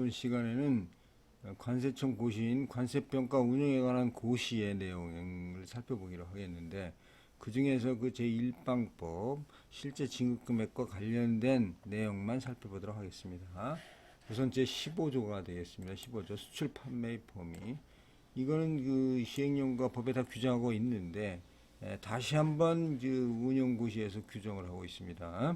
이번 시간에는 관세청 고시인 관세평가 운영에 관한 고시의 내용을 살펴보기로 하겠는데, 그 중에서 그 제1방법 실제 진급금액과 관련된 내용만 살펴보도록 하겠습니다. 우선 제15조가 되겠습니다. 15조 수출 판매의 범위. 이거는 그 시행령과 법에 다 규정하고 있는데, 다시 한번 그 운영고시에서 규정을 하고 있습니다.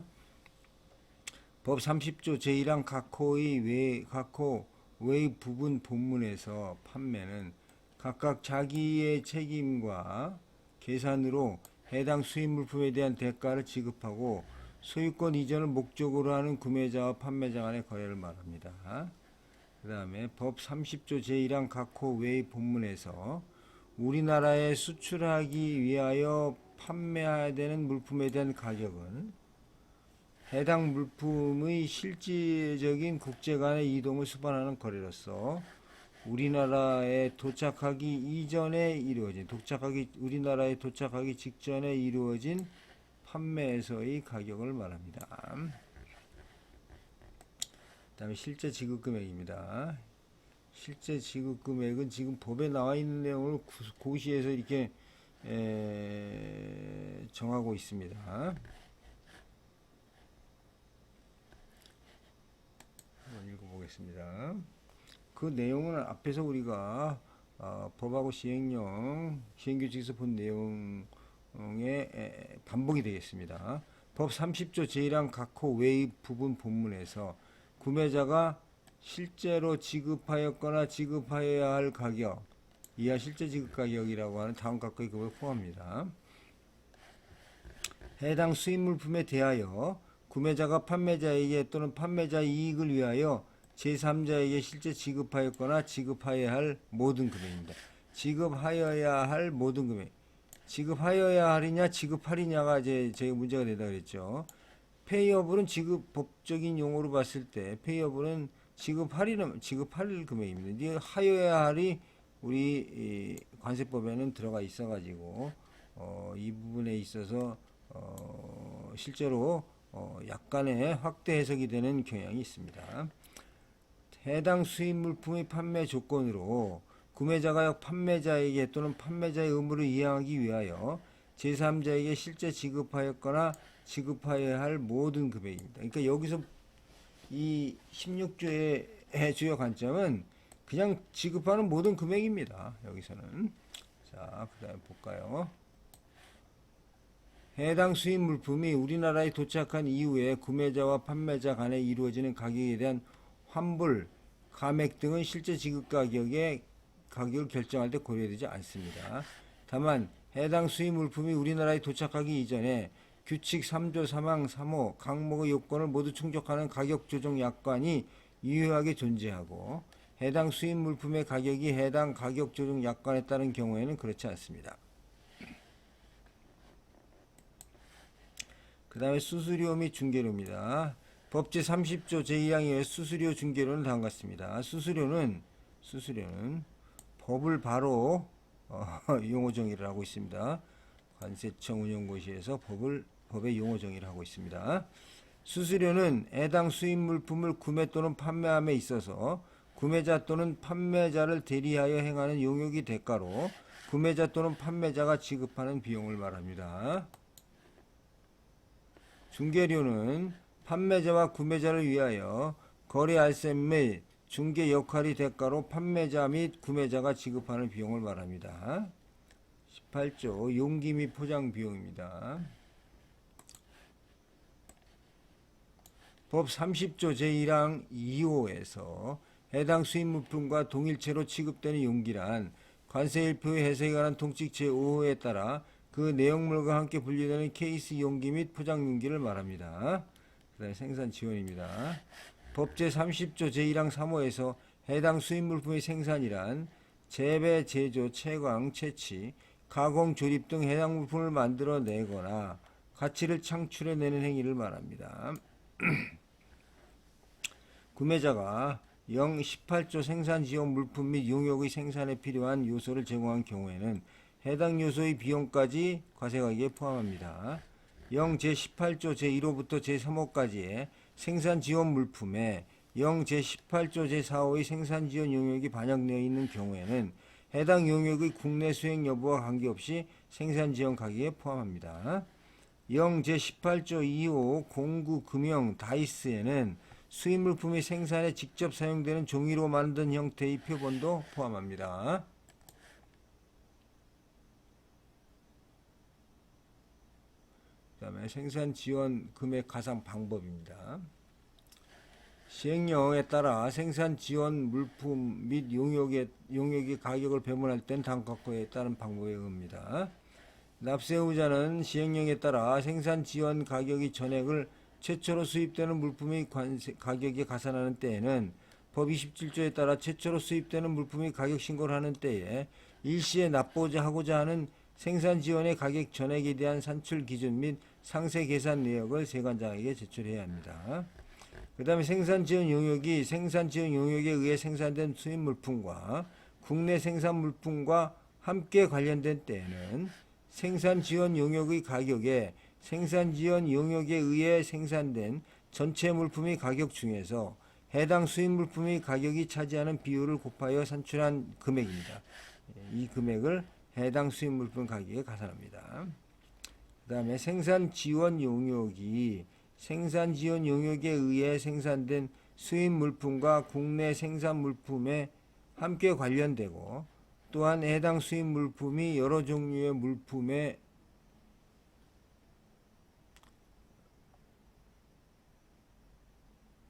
법 30조 제1항 각호 외의 부분 본문에서 판매는 각각 자기의 책임과 계산으로 해당 수입 물품에 대한 대가를 지급하고 소유권 이전을 목적으로 하는 구매자와 판매자 간의 거래를 말합니다. 그 다음에 법 30조 제1항 각호 외의 본문에서 우리나라에 수출하기 위하여 판매해야 되는 물품에 대한 가격은 해당 물품의 실질적인 국제 간의 이동을 수반하는 거래로서 우리나라에 도착하기 이전에 이루어진 우리나라에 도착하기 직전에 이루어진 판매에서의 가격을 말합니다. 그 다음에 실제 지급 금액입니다. 실제 지급 금액은 지금 법에 나와 있는 내용을 고시에서 이렇게 정하고 있습니다. 읽어보겠습니다. 그 내용은 앞에서 우리가 법하고 시행규칙에서 본 내용의 반복이 되겠습니다. 법 30조 제1항 각호 외의 부분 본문에서 구매자가 실제로 지급하였거나 지급하여야 할 가격 이하 실제 지급 가격이라고 하는 다음 각각의 금액을 포함합니다. 해당 수입 물품에 대하여 구매자가 판매자에게 또는 판매자 이익을 위하여 제3자에게 실제 지급하였거나 지급하여야 할 모든 금액입니다. 지급하여야 할 모든 금액. 지급하여야 하리냐 지급하리냐가 제가 문제가 되다 그랬죠. 페이어블은 법적인 용어로 봤을 때 페이어블은 지급할 금액입니다. 이 하여야 할이 우리 관세법에는 들어가 있어 가지고 이 부분에 있어서 실제로 약간의 확대 해석이 되는 경향이 있습니다. 해당 수입 물품의 판매 조건으로 구매자가 판매자에게 또는 판매자의 의무를 이행하기 위하여 제3자에게 실제 지급하였거나 지급하여야 할 모든 금액입니다. 그러니까 여기서 이 16조의 주요 관점은 그냥 지급하는 모든 금액입니다. 여기서는. 자, 그 다음에 볼까요? 해당 수입 물품이 우리나라에 도착한 이후에 구매자와 판매자 간에 이루어지는 가격에 대한 환불, 감액 등은 실제 지급 가격을 결정할 때 고려되지 않습니다. 다만 해당 수입 물품이 우리나라에 도착하기 이전에 규칙 3조 3항 3호 항목의 요건을 모두 충족하는 가격 조정 약관이 유효하게 존재하고 해당 수입 물품의 가격이 해당 가격 조정 약관에 따른 경우에는 그렇지 않습니다. 그 다음에 수수료 및 중개료입니다. 법 제30조 제2항의 수수료 중개료는 다음과 같습니다. 수수료는 법을 바로 용어 정의를 하고 있습니다. 관세청 운영고시에서 법의 용어 정의를 하고 있습니다. 수수료는 해당 수입 물품을 구매 또는 판매함에 있어서 구매자 또는 판매자를 대리하여 행하는 용역의 대가로 구매자 또는 판매자가 지급하는 비용을 말합니다. 중개료는 판매자와 구매자를 위하여 거래 알선 및 중개 역할의 대가로 판매자 및 구매자가 지급하는 비용을 말합니다. 18조 용기 및 포장 비용입니다. 법 30조 제1항 2호에서 해당 수입 물품과 동일체로 취급되는 용기란 관세일표의 해석에 관한 통칙 제5호에 따라 그 내용물과 함께 분류되는 케이스 용기 및 포장 용기를 말합니다. 그 다음에 생산 지원입니다. 법 제30조 제1항 3호에서 해당 수입 물품의 생산이란 재배, 제조, 채광, 채취, 가공, 조립 등 해당 물품을 만들어내거나 가치를 창출해내는 행위를 말합니다. 구매자가 18조 생산 지원 물품 및 용역의 생산에 필요한 요소를 제공한 경우에는 해당 요소의 비용까지 과세가격에 포함합니다. 제18조 제1호부터 제3호까지의 생산 지원 물품에 0 제18조 제4호의 생산지원 용역이 반영되어 있는 경우에는 해당 용역의 국내 수행 여부와 관계없이 생산지원 가격에 포함합니다. 0 제18조 2호 공구 금형 다이스에는 수입 물품이 생산에 직접 사용되는 종이로 만든 형태의 표본도 포함합니다. 그 다음에 생산 지원 금액 가산 방법입니다. 시행령에 따라 생산 지원 물품 및 용역의 가격을 배분할 땐 다음 각호에 따른 방법에 의합니다. 납세 의무자는 시행령에 따라 생산 지원 가격의 전액을 최초로 수입되는 물품의 가격에 가산하는 때에는 법 27조에 따라 최초로 수입되는 물품의 가격 신고를 하는 때에 일시에 납부하고자 하는 생산 지원의 가격 전액에 대한 산출 기준 및 상세 계산 내역을 세관장에게 제출해야 합니다. 그 다음에 생산 지원 용역이 생산 지원 용역에 의해 생산된 수입 물품과 국내 생산 물품과 함께 관련된 때에는 생산 지원 용역의 가격에 생산 지원 용역에 의해 생산된 전체 물품의 가격 중에서 해당 수입 물품의 가격이 차지하는 비율을 곱하여 산출한 금액입니다. 이 금액을 해당 수입 물품 가격에 가산합니다. 그 다음에 생산 지원 용역이 생산 지원 용역에 의해 생산된 수입 물품과 국내 생산 물품에 함께 관련되고 또한 해당 수입 물품이 여러 종류의 물품에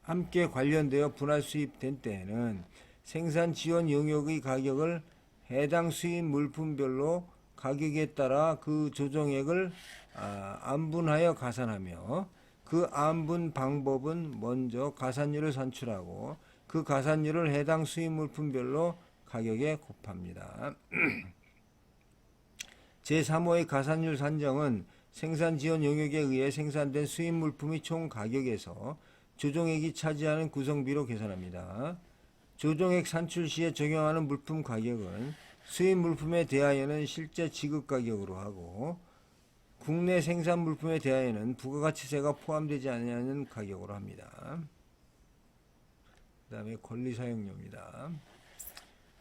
함께 관련되어 분할 수입된 때에는 생산 지원 용역의 가격을 해당 수입 물품별로 가격에 따라 그 조정액을 안분하여 가산하며 그 안분 방법은 먼저 가산율을 산출하고 그 가산율을 해당 수입 물품별로 가격에 곱합니다. 제3호의 가산율 산정은 생산 지원 용역에 의해 생산된 수입 물품의 총 가격에서 조정액이 차지하는 구성비로 계산합니다. 조정액 산출 시에 적용하는 물품 가격은 수입 물품에 대하여는 실제 지급 가격으로 하고 국내 생산 물품에 대하여는 부가가치세가 포함되지 않는 가격으로 합니다. 그 다음에 권리사용료입니다.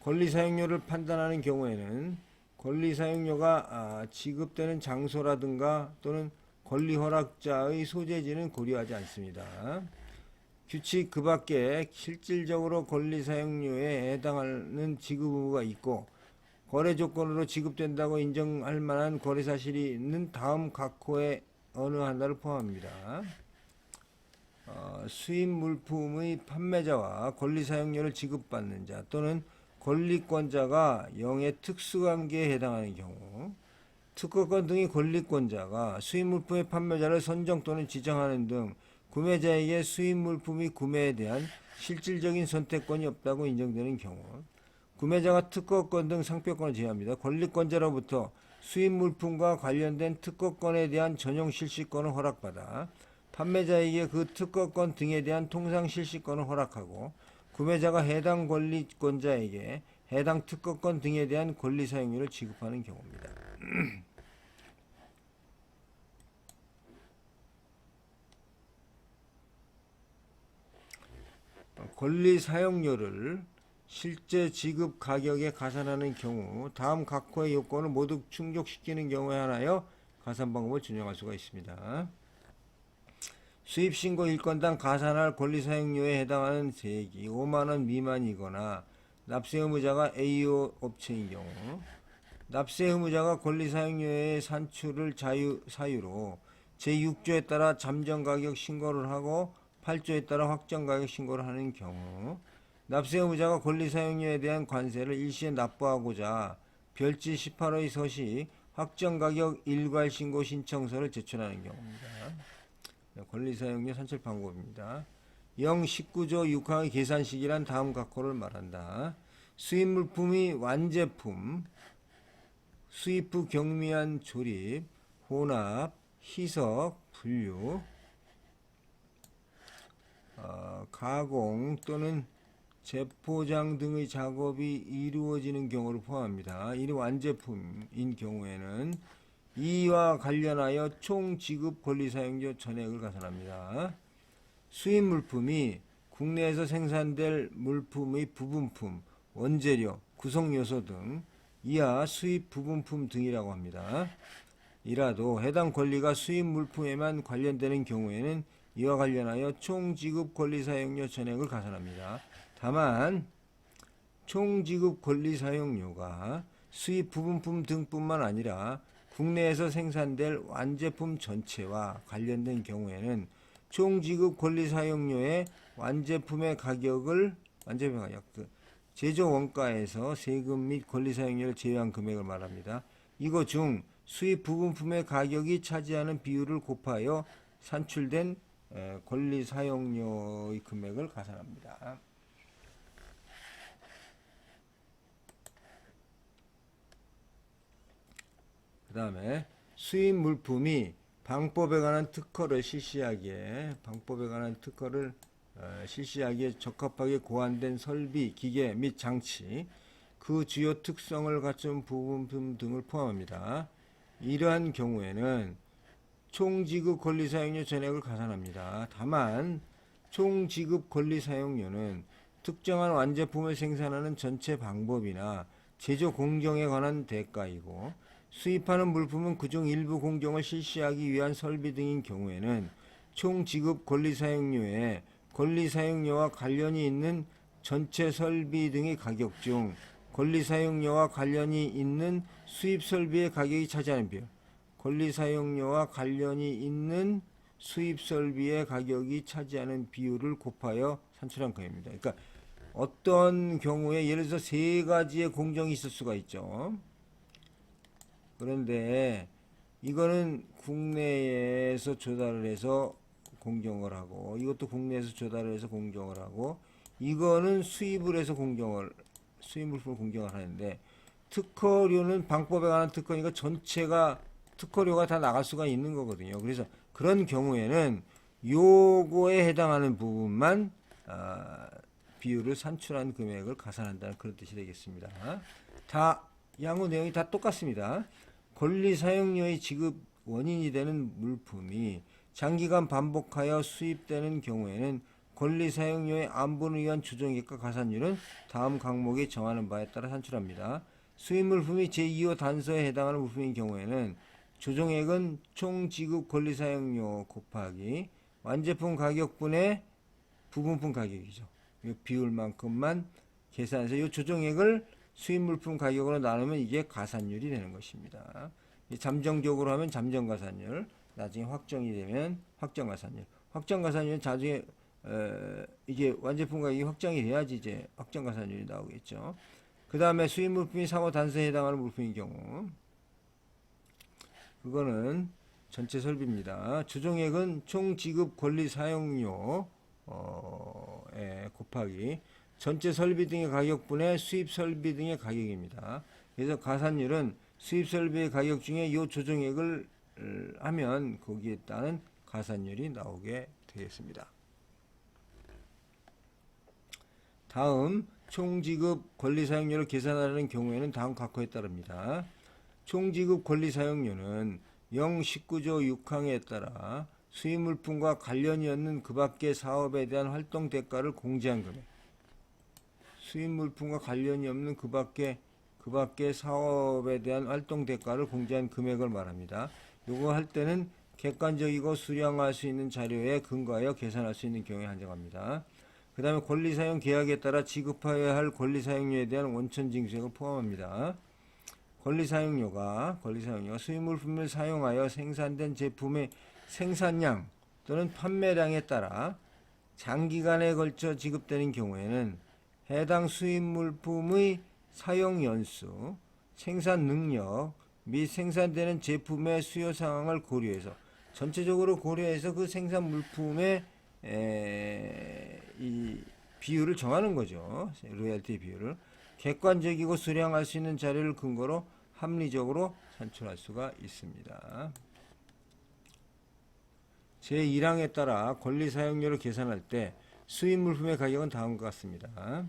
권리사용료를 판단하는 경우에는 권리사용료가 지급되는 장소라든가 또는 권리허락자의 소재지는 고려하지 않습니다. 규칙 그 밖에 실질적으로 권리사용료에 해당하는 지급 의무가 있고 거래 조건으로 지급된다고 인정할 만한 거래 사실이 있는 다음 각 호의 어느 하나를 포함합니다. 수입 물품의 판매자와 권리사용료를 지급받는 자 또는 권리권자가 영의 특수관계에 해당하는 경우 특허권 등의 권리권자가 수입 물품의 판매자를 선정 또는 지정하는 등 구매자에게 수입 물품의 구매에 대한 실질적인 선택권이 없다고 인정되는 경우 구매자가 특허권 등 상표권을 제외합니다. 권리권자로부터 수입 물품과 관련된 특허권에 대한 전용 실시권을 허락받아 판매자에게 그 특허권 등에 대한 통상 실시권을 허락하고 구매자가 해당 권리권자에게 해당 특허권 등에 대한 권리 사용료를 지급하는 경우입니다. 권리 사용료를 실제 지급 가격에 가산하는 경우 다음 각 호의 요건을 모두 충족시키는 경우에 한하여 가산 방법을 준용할 수가 있습니다. 수입신고 일건당 가산할 권리사용료에 해당하는 세액이 5만원 미만이거나 납세 의무자가 AO 업체인 경우 납세 의무자가 권리사용료의 산출을 사유로 제6조에 따라 잠정가격 신고를 하고 8조에 따라 확정가격 신고를 하는 경우 납세 의무자가 권리사용료에 대한 관세를 일시에 납부하고자 별지 18호의 서시 확정가격 일괄 신고 신청서를 제출하는 경우입니다. 권리사용료 산출 방법입니다. 0 19조 6항의 계산식이란 다음 각호를 말한다. 수입 물품이 완제품, 수입 후 경미한 조립, 혼합, 희석, 분류, 가공 또는 재포장 등의 작업이 이루어지는 경우를 포함합니다. 이 완제품인 경우에는 이와 관련하여 총 지급 권리사용료 전액을 가산합니다. 수입 물품이 국내에서 생산될 물품의 부분품, 원재료, 구성요소 등 이하 수입 부분품 등이라고 합니다. 이라도 해당 권리가 수입 물품에만 관련되는 경우에는 이와 관련하여 총지급 권리사용료 전액을 가산합니다. 다만 총지급 권리사용료가 수입 부분품 등뿐만 아니라 국내에서 생산될 완제품 전체와 관련된 경우에는 총지급 권리사용료의 완제품의 가격을 제조 원가에서 세금 및 권리사용료를 제외한 금액을 말합니다. 이거 중 수입 부분품의 가격이 차지하는 비율을 곱하여 산출된 권리사용료의 금액을 가산합니다. 그 다음에 수입 물품이 방법에 관한 특허를 실시하기에 적합하게 고안된 설비, 기계 및 장치, 그 주요 특성을 갖춘 부분품 등을 포함합니다. 이러한 경우에는 총지급 권리사용료 전액을 가산합니다. 다만 총지급 권리사용료는 특정한 완제품을 생산하는 전체 방법이나 제조 공정에 관한 대가이고, 수입하는 물품은 그중 일부 공정을 실시하기 위한 설비 등인 경우에는 총지급 권리사용료에 권리사용료와 관련이 있는 전체 설비 등의 가격 중 권리사용료와 관련이 있는 수입 설비의 가격이 차지하는 비율, 권리사용료와 관련이 있는 수입 설비의 가격이 차지하는 비율을 곱하여 산출한 금액입니다. 그러니까 어떤 경우에 예를 들어서 세 가지의 공정이 있을 수가 있죠. 그런데 이거는 국내에서 조달을 해서 공정을 하고, 이것도 국내에서 조달을 해서 공정을 하고, 이거는 수입을 해서 수입 물품을 공정을 하는데, 특허료는 방법에 관한 특허니까 전체가 특허료가 다 나갈 수가 있는 거거든요. 그래서 그런 경우에는 요거에 해당하는 부분만 비율을 산출한 금액을 가산한다는 그런 뜻이 되겠습니다. 양호 내용이 다 똑같습니다. 권리사용료의 지급 원인이 되는 물품이 장기간 반복하여 수입되는 경우에는 권리사용료의 안분을 위한 조정액과 가산율은 다음 항목에 정하는 바에 따라 산출합니다. 수입 물품이 제2호 단서에 해당하는 물품인 경우에는 조정액은 총 지급 권리사용료 곱하기 완제품 가격분의 부분품 가격이죠. 이 비율만큼만 계산해서 이 조정액을 수입 물품 가격으로 나누면 이게 가산율이 되는 것입니다. 잠정적으로 하면 잠정가산율, 나중에 확정이 되면 확정가산율. 확정가산율은 나중에 이게 완제품 가격이 확정이 돼야지 이제 확정가산율이 나오겠죠. 그 다음에 수입 물품이 3호 단서에 해당하는 물품인 경우, 그거는 전체 설비입니다. 조정액은 총 지급 권리 사용료 곱하기 전체 설비 등의 가격분의 수입 설비 등의 가격입니다. 그래서 가산율은 수입 설비의 가격 중에 이 조정액을 하면 거기에 따른 가산율이 나오게 되겠습니다. 다음 총지급 권리사용료를 계산하는 경우에는 다음 각호에 따릅니다. 총지급 권리사용료는 019조 6항에 따라 수입물품과 관련이 없는 그 밖의 사업에 대한 활동 대가를 공제한 금액, 수입물품과 관련이 없는 그 밖의 사업에 대한 활동 대가를 공제한 금액을 말합니다. 요거 할 때는 객관적이고 수량할 수 있는 자료에 근거하여 계산할 수 있는 경우에 한정합니다. 그 다음에 권리사용 계약에 따라 지급하여야 할 권리사용료에 대한 원천징수액을 포함합니다. 권리사용료가 수입물품을 사용하여 생산된 제품의 생산량 또는 판매량에 따라 장기간에 걸쳐 지급되는 경우에는 해당 수입물품의 사용연수, 생산능력 및 생산되는 제품의 수요 상황을 고려해서 전체적으로 고려해서 그 생산 물품의 이 비율을 정하는 거죠. 로열티 비율을 객관적이고 수량할 수 있는 자료를 근거로 합리적으로 산출할 수가 있습니다. 제1항에 따라 권리사용료를 계산할 때 수입물품의 가격은 다음과 같습니다.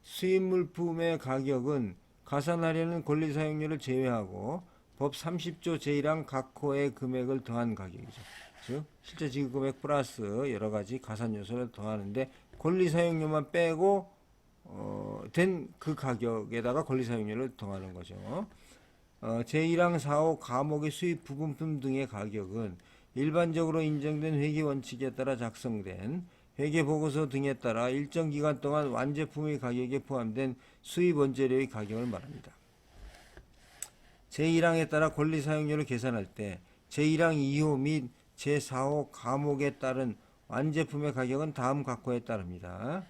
수입물품의 가격은 가산하려는 권리사용료를 제외하고 법 30조 제1항 각 호의 금액을 더한 가격이죠. 즉 실제 지급금액 플러스 여러 가지 가산 요소를 더하는데 권리 사용료만 빼고 된 그 가격에다가 권리 사용료를 더하는 거죠. 제1항 4호 과목의 수입 부분품 등의 가격은 일반적으로 인정된 회계 원칙에 따라 작성된 회계 보고서 등에 따라 일정 기간 동안 완제품의 가격에 포함된 수입 원재료의 가격을 말합니다. 제1항에 따라 권리 사용료를 계산할 때 제1항 2호 및 제4호 과목에 따른 완제품의 가격은 다음 각호에 따릅니다.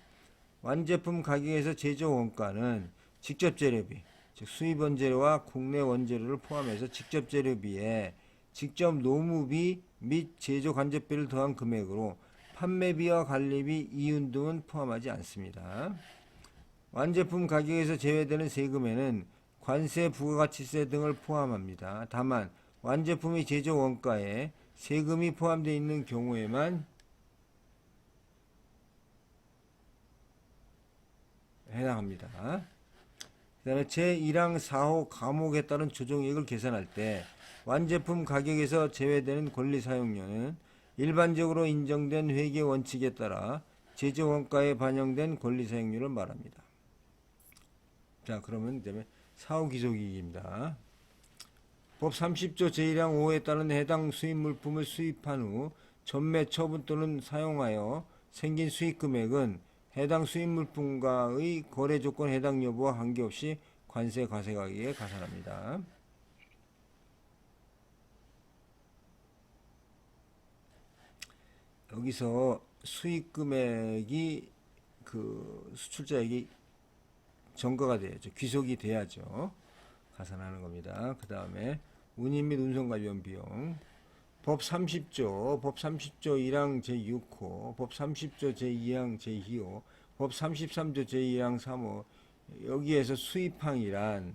완제품 가격에서 제조 원가는 직접 재료비, 즉 수입 원재료와 국내 원재료를 포함해서 직접 재료비에 직접 노무비 및 제조 간접비를 더한 금액으로 판매비와 관리비, 이윤 등은 포함하지 않습니다. 완제품 가격에서 제외되는 세금에는 관세, 부가가치세 등을 포함합니다. 다만 완제품의 제조 원가에 세금이 포함되어 있는 경우에만 해당합니다. 그 다음에 제1항 4호 과목에 따른 조정액을 계산할 때 완제품 가격에서 제외되는 권리사용료는 일반적으로 인정된 회계 원칙에 따라 제조 원가에 반영된 권리사용료를 말합니다. 자, 그러면 그다음에 사후 기소기입니다. 법 30조 제1항 5호에 따른 해당 수입 물품을 수입한 후 전매, 처분 또는 사용하여 생긴 수익 금액은 해당 수입 물품과의 거래 조건 해당 여부와 관계없이 관세 과세가격에 가산합니다. 여기서 수익 금액이 그 수출자에게 전가가 돼야죠. 귀속이 돼야죠. 가산하는 겁니다. 그 다음에 운임 및 운송 관련 비용. 법 30조 1항 제6호, 법 30조 제2항 제2호, 법 33조 제2항 3호. 여기에서 수입항이란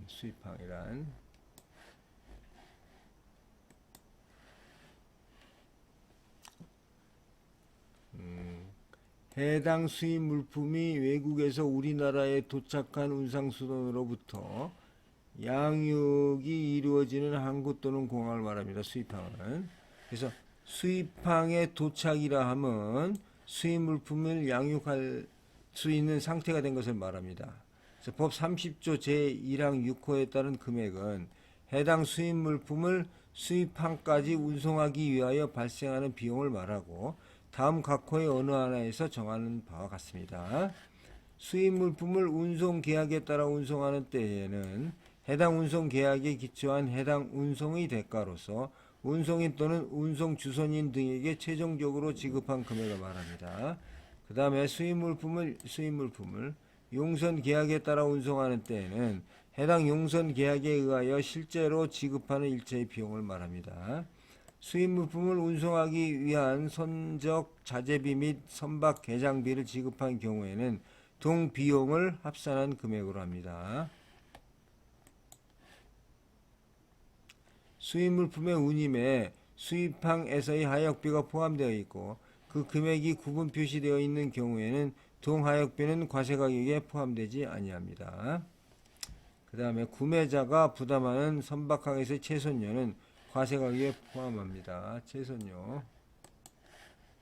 해당 수입 물품이 외국에서 우리나라에 도착한 운상수단으로부터 양육이 이루어지는 항구 또는 공항을 말합니다. 수입항은. 그래서 수입항의 도착이라 함은 수입 물품을 양육할 수 있는 상태가 된 것을 말합니다. 그래서 법 30조 제1항 6호에 따른 금액은 해당 수입 물품을 수입항까지 운송하기 위하여 발생하는 비용을 말하고 다음 각호의 어느 하나에서 정하는 바와 같습니다. 수입 물품을 운송 계약에 따라 운송하는 때에는 해당 운송 계약에 기초한 해당 운송의 대가로서 운송인 또는 운송 주선인 등에게 최종적으로 지급한 금액을 말합니다. 그 다음에 수입 물품을 용선 계약에 따라 운송하는 때에는 해당 용선 계약에 의하여 실제로 지급하는 일체의 비용을 말합니다. 수입 물품을 운송하기 위한 선적 자재비 및 선박 개장비를 지급한 경우에는 동 비용을 합산한 금액으로 합니다. 수입 물품의 운임에 수입항에서의 하역비가 포함되어 있고 그 금액이 구분 표시되어 있는 경우에는 동하역비는 과세가격에 포함되지 아니합니다. 그 다음에 구매자가 부담하는 선박항에서의 채선료는 과세가격에 포함합니다.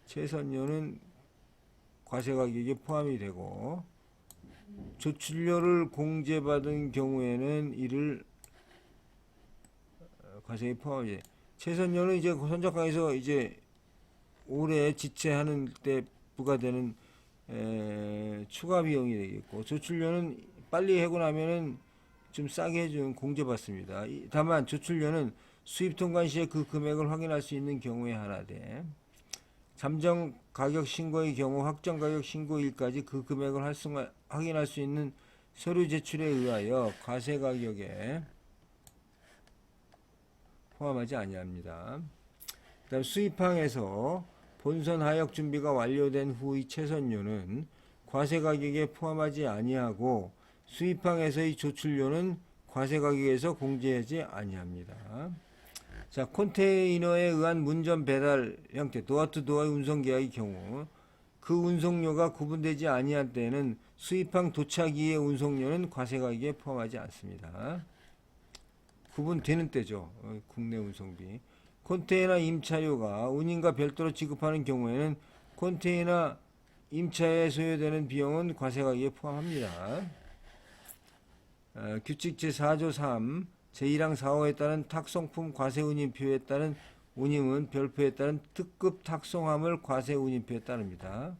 채선료는 과세가격에 포함이 되고 조출료를 공제받은 경우에는 이를 과세에 포함이. 채선료는 이제 선적항에서 이제 올해 지체하는 때 부과되는 추가 비용이 되겠고, 조출료는 빨리 해고 나면은 좀 싸게 해준 공제받습니다. 다만 조출료는 수입 통관 시에 그 금액을 확인할 수 있는 경우에 하나되 잠정 가격 신고의 경우 확정 가격 신고일까지 그 금액을 확인할 수 있는 서류 제출에 의하여 과세 가격에 포함하지 아니합니다. 그다음 수입항에서 본선 하역 준비가 완료된 후의 채선료는 과세 가격에 포함하지 아니하고 수입항에서의 조출료는 과세 가격에서 공제하지 아니합니다. 자, 컨테이너에 의한 문전 배달 형태 도어 투 도어 운송 계약의 경우 그 운송료가 구분되지 아니할 때는 수입항 도착 이후의 운송료는 과세 가격에 포함하지 않습니다. 구분되는 때죠. 국내 운송비. 컨테이너 임차료가 운임과 별도로 지급하는 경우에는 컨테이너 임차에 소요되는 비용은 과세가격에 포함합니다. 규칙 제4조 3 제1항 4호에 따른 탁송품 과세 운임표에 따른 운임은 별표에 따른 특급 탁송함을 과세 운임표에 따릅니다.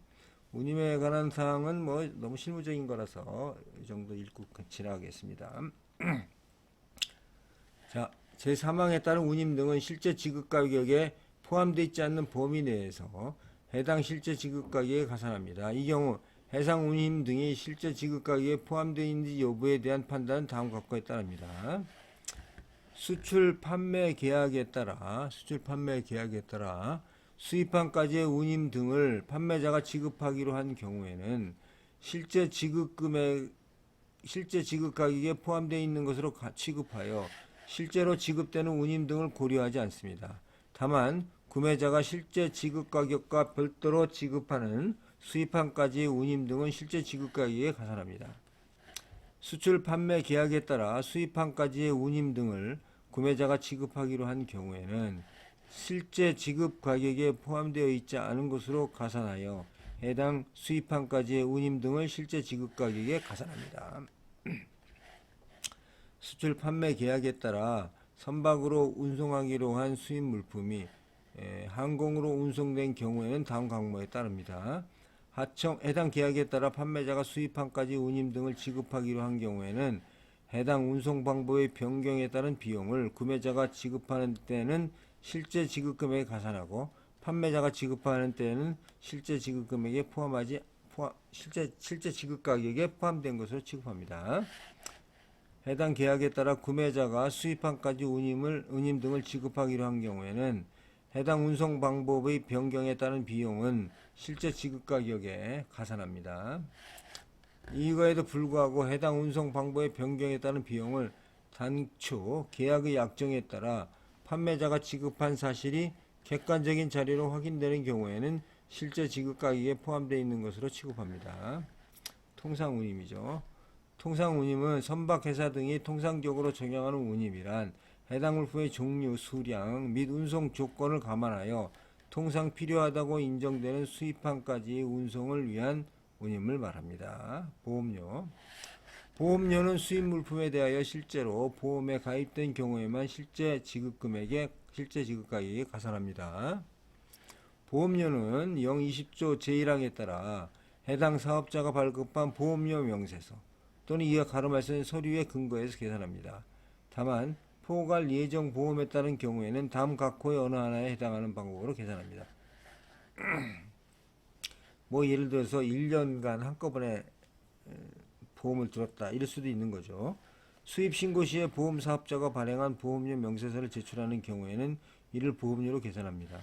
운임에 관한 사항은 뭐 너무 실무적인 거라서 이 정도 읽고 지나가겠습니다. 자, 제3항에 따른 운임 등은 실제 지급 가격에 포함되어 있지 않는 범위 내에서 해당 실제 지급 가격에 가산합니다. 이 경우 해상 운임 등이 실제 지급 가격에 포함되어 있는지 여부에 대한 판단은 다음과 같고에 따릅니다. 수출 판매 계약에 따라 수입항까지의 운임 등을 판매자가 지급하기로 한 경우에는 실제 지급 가격에 포함되어 있는 것으로 취급하여 실제로 지급되는 운임 등을 고려하지 않습니다. 다만 구매자가 실제 지급 가격과 별도로 지급하는 수입항까지의 운임 등은 실제 지급 가격에 가산합니다. 수출 판매 계약에 따라 수입항까지의 운임 등을 구매자가 지급하기로 한 경우에는 실제 지급 가격에 포함되어 있지 않은 것으로 가산하여 해당 수입항까지의 운임 등을 실제 지급 가격에 가산합니다. 수출 판매 계약에 따라 선박으로 운송하기로 한 수입 물품이 항공으로 운송된 경우에는 다음 항목에 따릅니다. 해당 계약에 따라 판매자가 수입항까지 운임 등을 지급하기로 한 경우에는 해당 운송 방법의 변경에 따른 비용을 구매자가 지급하는 때는 실제 지급 금액에 가산하고 판매자가 지급하는 때는 실제 지급 금액에 실제 지급 가격에 포함된 것으로 취급합니다. 해당 계약에 따라 구매자가 수입항까지 운임 등을 지급하기로 한 경우에는 해당 운송 방법의 변경에 따른 비용은 실제 지급 가격에 가산합니다. 이거에도 불구하고 해당 운송 방법의 변경에 따른 비용을 단초 계약의 약정에 따라 판매자가 지급한 사실이 객관적인 자료로 확인되는 경우에는 실제 지급 가격에 포함되어 있는 것으로 취급합니다. 통상운임이죠. 통상운임은 선박회사 등이 통상적으로 적용하는 운임이란 해당 물품의 종류, 수량 및 운송 조건을 감안하여 통상 필요하다고 인정되는 수입항까지의 운송을 위한 운임을 말합니다. 보험료. 보험료는 수입 물품에 대하여 실제로 보험에 가입된 경우에만 실제 지급 가격에 가산합니다. 보험료는 020조 제1항에 따라 해당 사업자가 발급한 보험료 명세서 또는 이와 가름할 수 있는 서류에 근거해서 계산합니다. 다만 포괄 예정 보험에 따른 경우에는 다음 각호의 어느 하나에 해당하는 방법으로 계산합니다. 뭐 예를 들어서 1년간 한꺼번에 보험을 들었다 이럴 수도 있는 거죠. 수입 신고 시에 보험 사업자가 발행한 보험료 명세서를 제출하는 경우에는 이를 보험료로 계산합니다.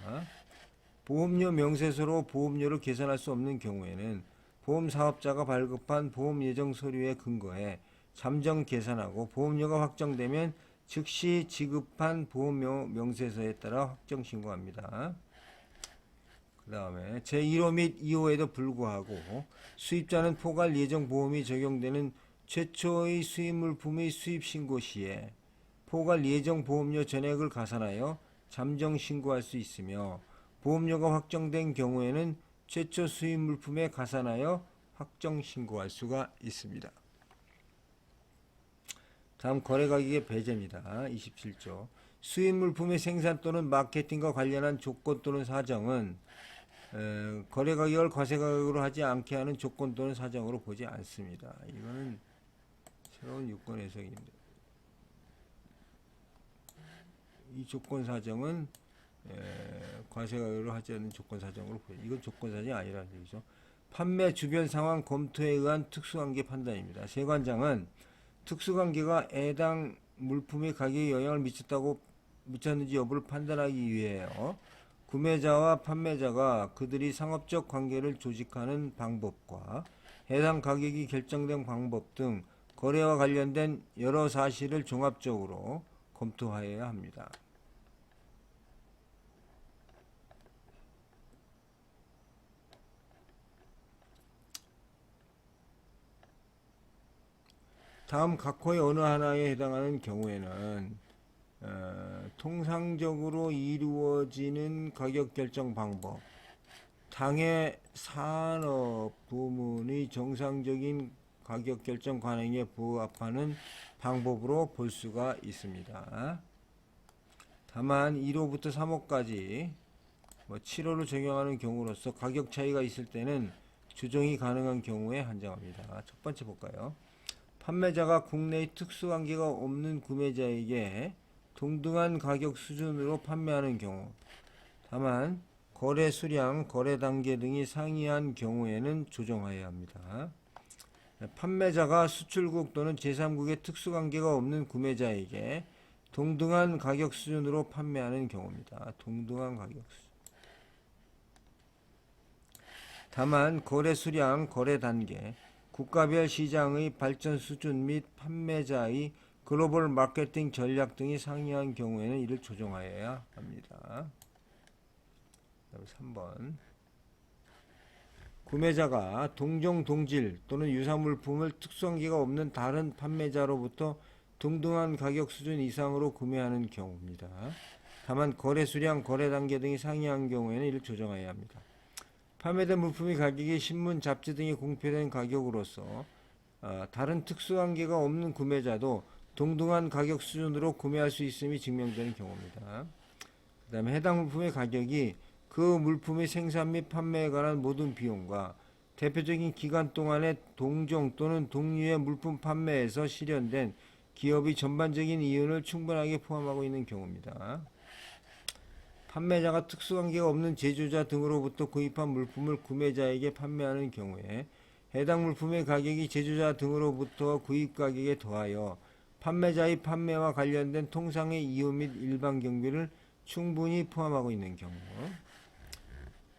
보험료 명세서로 보험료를 계산할 수 없는 경우에는 보험 사업자가 발급한 보험 예정 서류에 근거해 잠정 계산하고 보험료가 확정되면 즉시 지급한 보험료 명세서에 따라 확정 신고합니다. 그 다음에 제1호 및 2호에도 불구하고 수입자는 포괄 예정 보험이 적용되는 최초의 수입 물품의 수입 신고 시에 포괄 예정 보험료 전액을 가산하여 잠정 신고할 수 있으며 보험료가 확정된 경우에는 최초 수입 물품에 가산하여 확정 신고할 수가 있습니다. 다음 거래가격의 배제입니다. 27조. 수입 물품의 생산 또는 마케팅과 관련한 조건 또는 사정은 거래가격을 과세가격으로 하지 않게 하는 조건 또는 사정으로 보지 않습니다. 이거는 새로운 유권 해석입니다. 이 조건 사정은 과세가격으로 하지 않는 조건 사정으로 보여요. 이건 조건 사정이 아니라는 얘기죠. 판매 주변 상황 검토에 의한 특수관계 판단입니다. 세관장은 특수관계가 해당 물품의 가격에 영향을 미쳤는지 여부를 판단하기 위해요. 구매자와 판매자가 그들이 상업적 관계를 조직하는 방법과 해당 가격이 결정된 방법 등 거래와 관련된 여러 사실을 종합적으로 검토하여야 합니다. 다음 각호의 어느 하나에 해당하는 경우에는 통상적으로 이루어지는 가격 결정 방법. 당해 산업 부문의 정상적인 가격 결정 관행에 부합하는 방법으로 볼 수가 있습니다. 다만 1호부터 3호까지 7호를 적용하는 경우로서 가격 차이가 있을 때는 조정이 가능한 경우에 한정합니다. 첫 번째 볼까요? 판매자가 국내의 특수관계가 없는 구매자에게 동등한 가격 수준으로 판매하는 경우, 다만 거래 수량, 거래 단계 등이 상이한 경우에는 조정하여야 합니다. 판매자가 수출국 또는 제3국의 특수관계가 없는 구매자에게 동등한 가격 수준으로 판매하는 경우입니다. 동등한 가격 수준. 다만 거래 수량, 거래 단계, 국가별 시장의 발전 수준 및 판매자의 글로벌 마케팅 전략 등이 상이한 경우에는 이를 조정하여야 합니다. 3번. 구매자가 동종 동질 또는 유사 물품을 특수관계가 없는 다른 판매자로부터 동등한 가격 수준 이상으로 구매하는 경우입니다. 다만 거래 수량, 거래 단계 등이 상이한 경우에는 이를 조정해야 합니다. 판매된 물품의 가격이 신문, 잡지 등에 공표된 가격으로서 다른 특수관계가 없는 구매자도 동등한 가격 수준으로 구매할 수 있음이 증명되는 경우입니다. 그 다음에 해당 물품의 가격이 그 물품의 생산 및 판매에 관한 모든 비용과 대표적인 기간 동안의 동종 또는 동류의 물품 판매에서 실현된 기업의 전반적인 이윤을 충분하게 포함하고 있는 경우입니다. 판매자가 특수관계가 없는 제조자 등으로부터 구입한 물품을 구매자에게 판매하는 경우에 해당 물품의 가격이 제조자 등으로부터 구입 가격에 더하여 판매자의 판매와 관련된 통상의 이윤 및 일반 경비를 충분히 포함하고 있는 경우,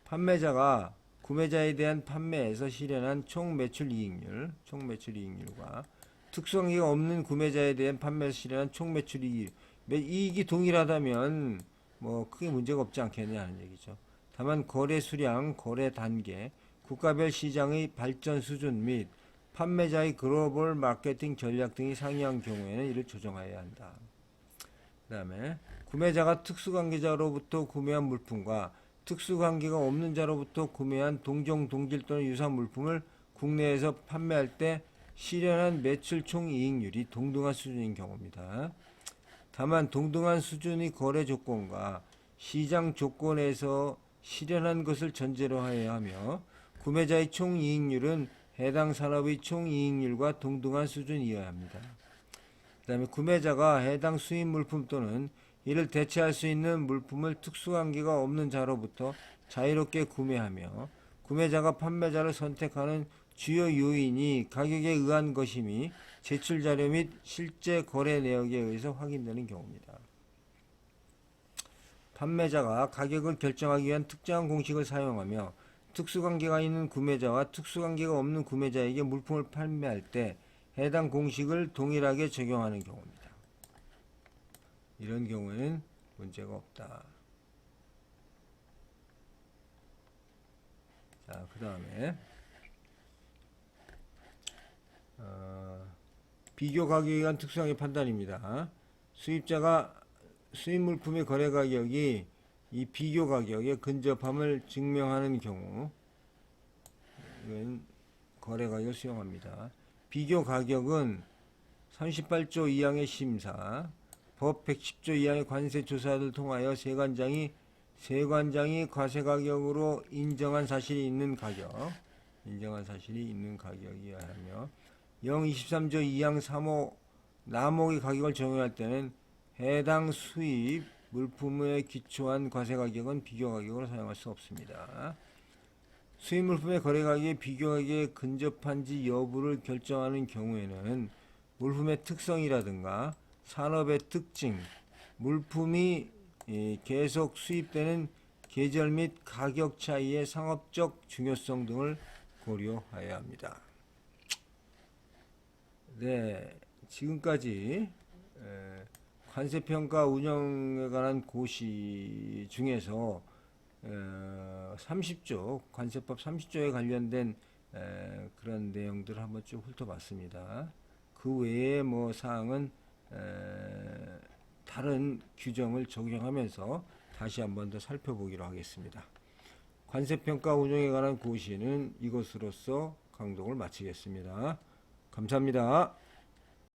판매자가 구매자에 대한 판매에서 실현한 총 매출 이익률과 특수관계가 없는 구매자에 대한 판매에서 실현한 총 매출 이익이 동일하다면 크게 문제가 없지 않겠냐는 얘기죠. 다만 거래 수량, 거래 단계, 국가별 시장의 발전 수준 및 판매자의 글로벌 마케팅 전략 등이 상이한 경우에는 이를 조정해야 한다. 그 다음에 구매자가 특수관계자로부터 구매한 물품과 특수관계가 없는 자로부터 구매한 동종, 동질 또는 유사 물품을 국내에서 판매할 때 실현한 매출 총이익률이 동등한 수준인 경우입니다. 다만 동등한 수준의 거래 조건과 시장 조건에서 실현한 것을 전제로 하여야 하며 구매자의 총이익률은 해당 산업의 총이익률과 동등한 수준이어야 합니다. 그 다음에 구매자가 해당 수입 물품 또는 이를 대체할 수 있는 물품을 특수관계가 없는 자로부터 자유롭게 구매하며 구매자가 판매자를 선택하는 주요 요인이 가격에 의한 것임이 제출 자료 및 실제 거래 내역에 의해서 확인되는 경우입니다. 판매자가 가격을 결정하기 위한 특정한 공식을 사용하며 특수관계가 있는 구매자와 특수관계가 없는 구매자에게 물품을 판매할 때 해당 공식을 동일하게 적용하는 경우입니다. 이런 경우에는 문제가 없다. 자, 그 다음에 비교 가격에 의한 특수관계 판단입니다. 수입자가 수입 물품의 거래 가격이 이 비교 가격에 근접함을 증명하는 경우, 이건 거래 가격을 수용합니다. 비교 가격은 38조 2항의 심사, 법 110조 2항의 관세 조사를 통하여 세관장이 과세 가격으로 인정한 사실이 있는 가격이어야 하며, 023조 2항 3호 남목의 가격을 적용할 때는 해당 수입 물품에 기초한 과세 가격은 비교 가격으로 사용할 수 없습니다. 수입 물품의 거래 가격이 비교 가격에 근접한지 여부를 결정하는 경우에는 물품의 특성이라든가 산업의 특징, 물품이 계속 수입되는 계절 및 가격 차이의 상업적 중요성 등을 고려해야 합니다. 네, 지금까지 관세평가 운영에 관한 고시 중에서 30조, 관세법 30조에 관련된 그런 내용들을 한번 쭉 훑어봤습니다. 그 외에 사항은 다른 규정을 적용하면서 다시 한 번 더 살펴보기로 하겠습니다. 관세평가 운용에 관한 고시는 이것으로써 강독을 마치겠습니다. 감사합니다.